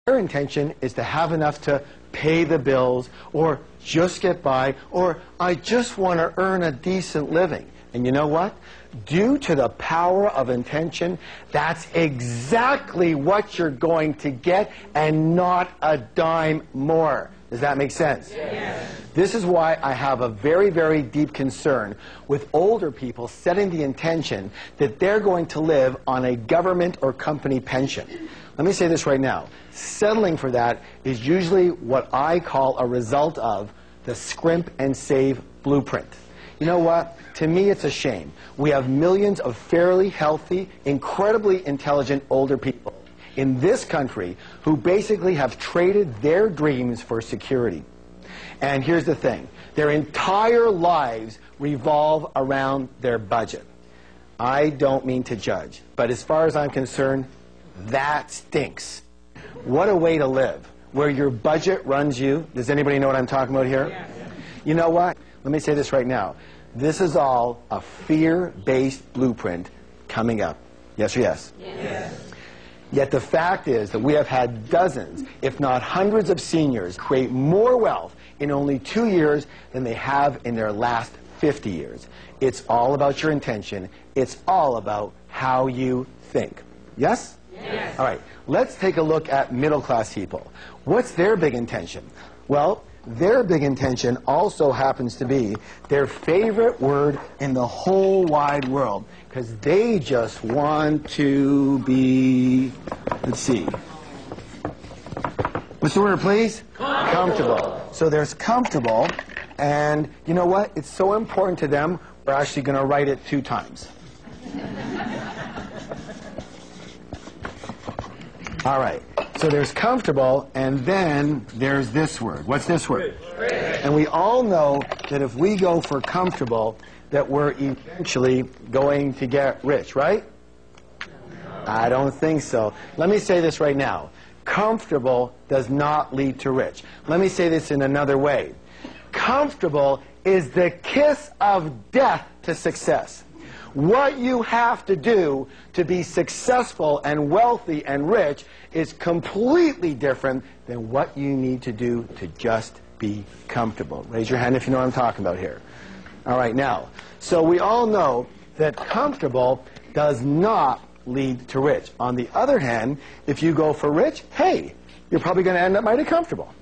Their intention is to have enough to pay the bills, or just get by, or I just want to earn a decent living. And you know what? Due to the power of intention, that's exactly what you're going to get, and not a dime more. Does that make sense? Yes. This is why I have a very, very deep concern with older people setting the intention that they're going to live on a government or company pension. Let me say this right now. Settling for that is usually what I call a result of the scrimp and save blueprint. You know what? To me, it's a shame. We have millions of fairly healthy, incredibly intelligent older people in this country who basically have traded their dreams for security. And here's the thing. Their entire lives revolve around their budget. I don't mean to judge, but as far as I'm concerned, that stinks. What a way to live, where your budget runs you. Does anybody know what I'm talking about here? Yes. You know what? Let me say this right now. This is all a fear-based blueprint coming up. Yes or yes? Yes. Yet the fact is that we have had dozens, if not hundreds of seniors create more wealth in only 2 years than they have in their last 50 years. It's all about your intention. It's all about how you think. Yes? Yes. All right. Let's take a look at middle-class people. What's their big intention? Well, their big intention also happens to be their favorite word in the whole wide world, because they just want to be, let's see. What's the word, please? Comfortable. So there's comfortable, and you know what? It's so important to them, we're actually going to write it 2 times. All right. So there's comfortable, and then there's this word. What's this word? Rich. And we all know that if we go for comfortable, that we're eventually going to get rich, right? I don't think so. Let me say this right now. Comfortable does not lead to rich. Let me say this in another way. Comfortable is the kiss of death to success. What you have to do to be successful and wealthy and rich is completely different than what you need to do to just be comfortable. Raise your hand if you know what I'm talking about here. All right, now, so we all know that comfortable does not lead to rich. On the other hand, if you go for rich, hey, you're probably going to end up mighty comfortable.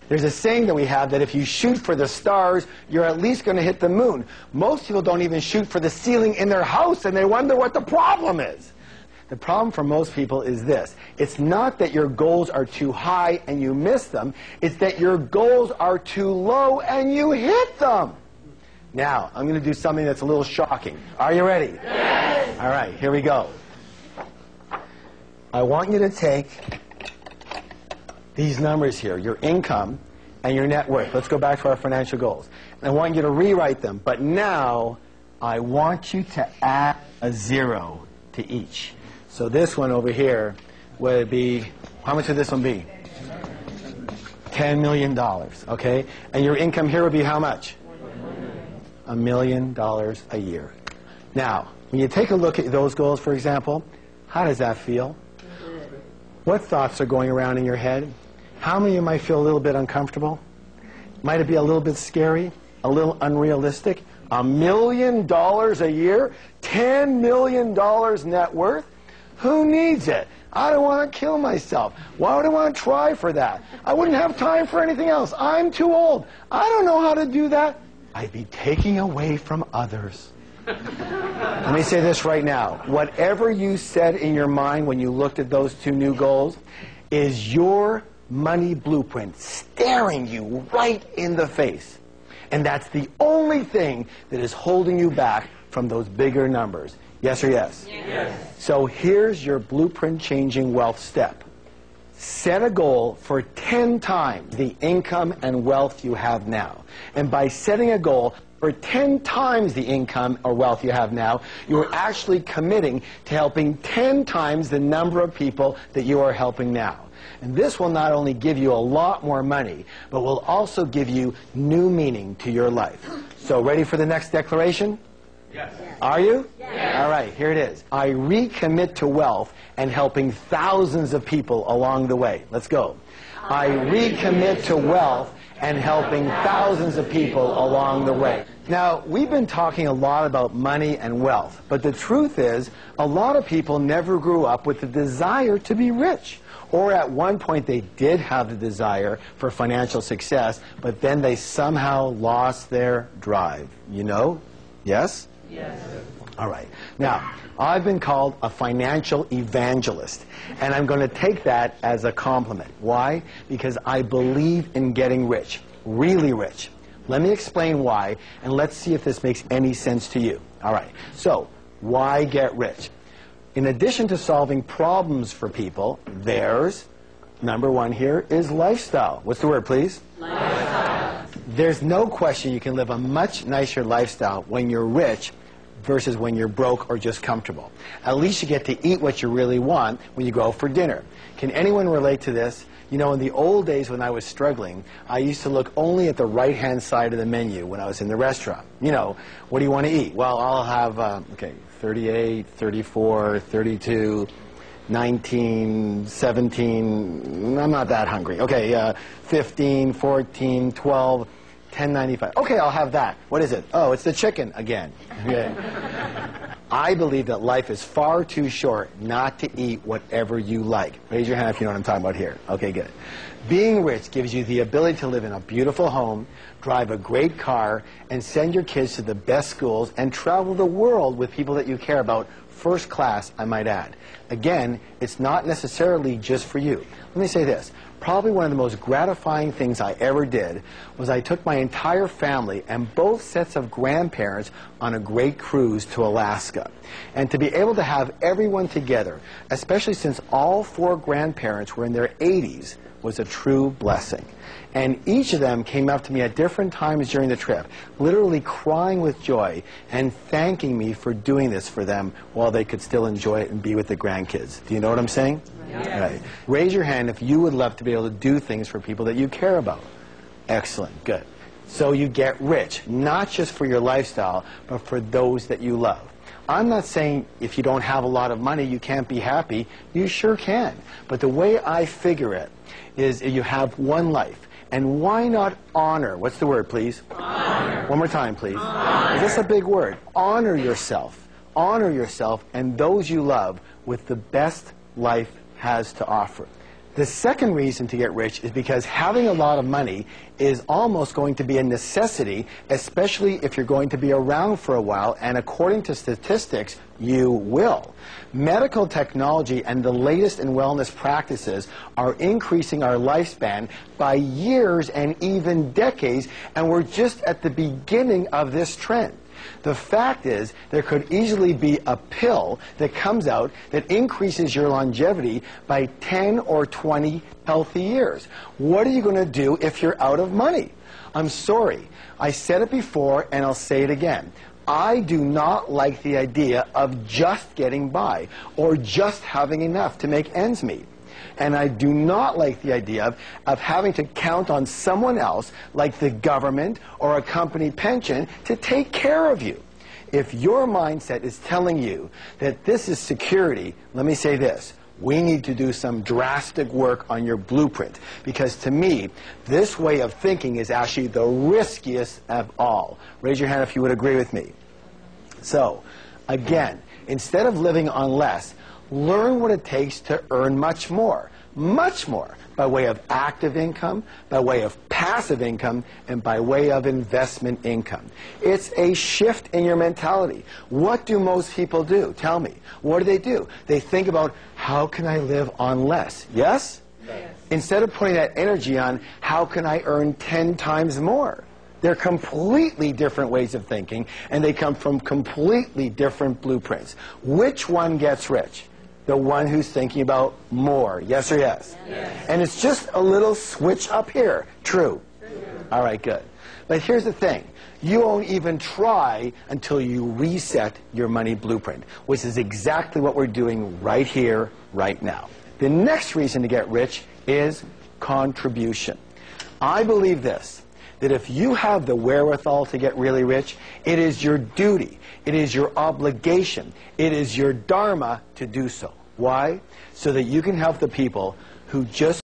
There's a saying that we have that if you shoot for the stars, you're at least going to hit the moon. Most people don't even shoot for the ceiling in their house, and they wonder what the problem is. The problem for most people is this. It's not that your goals are too high and you miss them. It's that your goals are too low and you hit them. Now, I'm going to do something that's a little shocking. Are you ready? Yes! All right, here we go. I want you to take these numbers here, your income and your net worth. Let's go back to our financial goals. And I want you to rewrite them, but now I want you to add a 0 to each. So this one over here would be, how much would this one be? $10 million, okay? And your income here would be how much? $1 million a year. Now, when you take a look at those goals, for example, how does that feel? What thoughts are going around in your head? How many of you might feel a little bit uncomfortable? Might it be a little bit scary? A little unrealistic? $1 million a year? $10 million net worth? Who needs it? I don't want to kill myself. Why would I want to try for that? I wouldn't have time for anything else. I'm too old. I don't know how to do that. I'd be taking away from others. Let me say this right now. Whatever you said in your mind when you looked at those 2 new goals is your money blueprint staring you right in the face. And that's the only thing that is holding you back from those bigger numbers. Yes or yes? Yes. So here's your blueprint-changing wealth step. Set a goal for 10 times the income and wealth you have now. And by setting a goal for 10 times the income or wealth you have now, you are actually committing to helping 10 times the number of people that you are helping now. And this will not only give you a lot more money, but will also give you new meaning to your life. So ready for the next declaration? Yes. Are you? Yes. All right, here it is. I recommit to wealth and helping thousands of people along the way. Let's go. I recommit to wealth and helping thousands of people along the way. Now, we've been talking a lot about money and wealth, but the truth is, a lot of people never grew up with the desire to be rich. Or at one point they did have the desire for financial success, but then they somehow lost their drive. You know? Yes? Yes. All right. Now, I've been called a financial evangelist, and I'm going to take that as a compliment. Why? Because I believe in getting rich, really rich. Let me explain why, and let's see if this makes any sense to you. All right. So, why get rich? In addition to solving problems for people, there's, number one here, is lifestyle. What's the word, please? Lifestyle. There's no question you can live a much nicer lifestyle when you're rich versus when you're broke or just comfortable. At least you get to eat what you really want when you go for dinner. Can anyone relate to this? You know, in the old days when I was struggling, I used to look only at the right-hand side of the menu when I was in the restaurant. You know, what do you want to eat? Well, I'll have, 38, 34, 32, 19, 17, I'm not that hungry. Okay, 15, 14, 12, 10.95. Okay, I'll have that. What is it? Oh, it's the chicken again. Okay. I believe that life is far too short not to eat whatever you like. Raise your hand if you know what I'm talking about here. Okay, good. Being rich gives you the ability to live in a beautiful home, drive a great car, and send your kids to the best schools and travel the world with people that you care about, first class, I might add. Again, it's not necessarily just for you. Let me say this. Probably one of the most gratifying things I ever did was I took my entire family and both sets of grandparents on a great cruise to Alaska. And to be able to have everyone together, especially since all four grandparents were in their 80s, was a true blessing. And each of them came up to me at different times during the trip, literally crying with joy and thanking me for doing this for them while they could still enjoy it and be with the grandkids. Do you know what I'm saying? Yes. Right. Raise your hand if you would love to be able to do things for people that you care about. Excellent. Good. So you get rich, not just for your lifestyle, but for those that you love. I'm not saying if you don't have a lot of money, you can't be happy. You sure can. But the way I figure it is you have one life. And why not honor? What's the word, please? Honor. One more time, please. Honor. Is this a big word? Honor yourself. Honor yourself and those you love with the best life has to offer. The second reason to get rich is because having a lot of money is almost going to be a necessity, especially if you're going to be around for a while, and according to statistics, you will. Medical technology and the latest in wellness practices are increasing our lifespan by years and even decades, and we're just at the beginning of this trend. The fact is, there could easily be a pill that comes out that increases your longevity by 10 or 20 healthy years. What are you going to do if you're out of money? I'm sorry. I said it before, and I'll say it again. I do not like the idea of just getting by or just having enough to make ends meet. And I do not like the idea of having to count on someone else, like the government or a company pension, to take care of you. If your mindset is telling you that this is security, let me say this. We need to do some drastic work on your blueprint. Because to me, this way of thinking is actually the riskiest of all. Raise your hand if you would agree with me. So, again, instead of living on less, learn what it takes to earn much more, by way of active income, by way of passive income, and by way of investment income. It's a shift in your mentality. What do most people do? Tell me. What do? They think about, how can I live on less? Yes? Yes. Instead of putting that energy on, how can I earn 10 times more? They're completely different ways of thinking, and they come from completely different blueprints. Which one gets rich? The one who's thinking about more. Yes or yes? Yes. And it's just a little switch up here. True. All right, good. But here's the thing. You won't even try until you reset your money blueprint, which is exactly what we're doing right here, right now. The next reason to get rich is contribution. I believe this, that if you have the wherewithal to get really rich, it is your duty, it is your obligation, it is your dharma to do so. Why? So that you can help the people who just